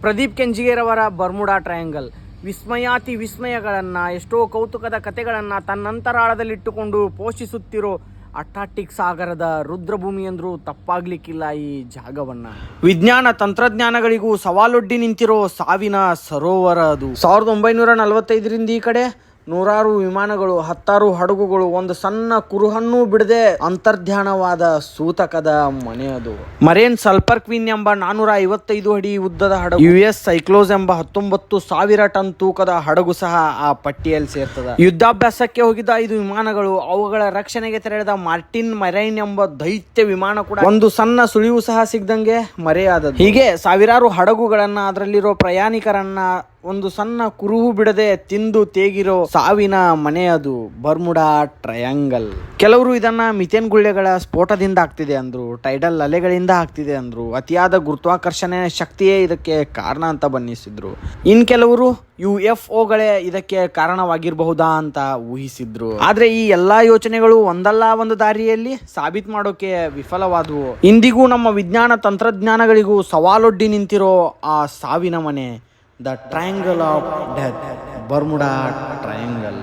Pradeep ಕೆಂಜಿಗೇರವರ Bermuda triangle ವಿಸ್ಮಯಾತಿ ವಿಸ್ಮಯಗಳನ್ನು, ಎಷ್ಟೋ ಕೌತುಕದ ಕಥೆಗಳನ್ನು ತನ್ನಂತರಾಳದಲ್ಲಿಟ್ಟುಕೊಂಡು ಪೋಷಿಸುತ್ತಿರೋ Atlantic ಸಾಗರದ ರುದ್ರಭೂಮಿ ಅಂದ್ರೂ ತಪ್ಪಾಗ್ಲಿಕ್ಕಿಲ್ಲ ಈ ಜಾಗವನ್ನ. ವಿಜ್ಞಾನ ತಂತ್ರಜ್ಞಾನಗಳಿಗೂ ಸವಾಲೊಡ್ಡಿ ನಿಂತಿರೋ ಸಾವಿನ ಸರೋವರ ಅದು. 1945ರಿಂದ ಈ ಕಡೆ ನೂರಾರು ವಿಮಾನಗಳು, 10 ಹಡಗುಗಳು, ಒಂದು ಸಣ್ಣ ಕುರುಹನ್ನೂ ಬಿಡದೆ ಅಂತರ್ಧ್ಯಾನವಾದ ಸೂತಕದ ಮನೆ ಅದು. ಮರೇನ್ ಸಲ್ಪರ್ ಕ್ವೀನ್ ಎಂಬ 455 ಅಡಿ ಉದ್ದದ ಹಡಗು, US ಸೈಕ್ಲೋಸ್ ಎಂಬ 19,000 ಟನ್ ತೂಕದ ಹಡಗು ಸಹ ಆ ಪಟ್ಟಿಯಲ್ಲಿ ಸೇರ್ತದ. ಯುದ್ಧಾಭ್ಯಾಸಕ್ಕೆ ಹೋಗಿದ್ದ 5 ವಿಮಾನಗಳು, ಅವುಗಳ ರಕ್ಷಣೆಗೆ ತೆರಳಿದ ಮಾರ್ಟಿನ್ ಮರೈನ್ ಎಂಬ ದೈತ್ಯ ವಿಮಾನ ಕೂಡ ಒಂದು ಸಣ್ಣ ಸುಳಿವು ಸಹ ಸಿಗದಂಗೆ ಮರೆಯಾದದ್ದು. ಹೀಗೆ ಸಾವಿರಾರು ಹಡಗುಗಳನ್ನ, ಅದರಲ್ಲಿರೋ ಪ್ರಯಾಣಿಕರನ್ನ ಒಂದು ಸಣ್ಣ ಕುರುಹು ಬಿಡದೆ ತಿಂದು ತೇಗಿರೋ ಸಾವಿನ ಮನೆ ಅದು ಬರ್ಮುಡಾ ಟ್ರಯಾಂಗಲ್. ಕೆಲವರು ಇದನ್ನ ಮಿಥೇನ್ ಗುಳ್ಳೆಗಳ ಸ್ಫೋಟದಿಂದ ಆಗ್ತಿದೆ ಅಂದ್ರು, ಟೈಡಲ್ ಅಲೆಗಳಿಂದ ಆಗ್ತಿದೆ ಅಂದ್ರು, ಅತಿಯಾದ ಗುರುತ್ವಾಕರ್ಷಣೆ ಶಕ್ತಿಯೇ ಇದಕ್ಕೆ ಕಾರಣ ಅಂತ ಬಣ್ಣಿಸಿದ್ರು. ಇನ್ ಕೆಲವರು UFOಗಳೇ ಇದಕ್ಕೆ ಕಾರಣವಾಗಿರಬಹುದಾ ಅಂತ ಊಹಿಸಿದ್ರು. ಆದ್ರೆ ಈ ಎಲ್ಲಾ ಯೋಚನೆಗಳು ಒಂದಲ್ಲ ಒಂದು ದಾರಿಯಲ್ಲಿ ಸಾಬೀತು ಮಾಡೋಕೆ ವಿಫಲವಾದವು. ಇಂದಿಗೂ ನಮ್ಮ ವಿಜ್ಞಾನ ತಂತ್ರಜ್ಞಾನಗಳಿಗೂ ಸವಾಲೊಡ್ಡಿ ನಿಂತಿರೋ ಆ ಸಾವಿನ ಮನೆ, the triangle of death, Bermuda triangle.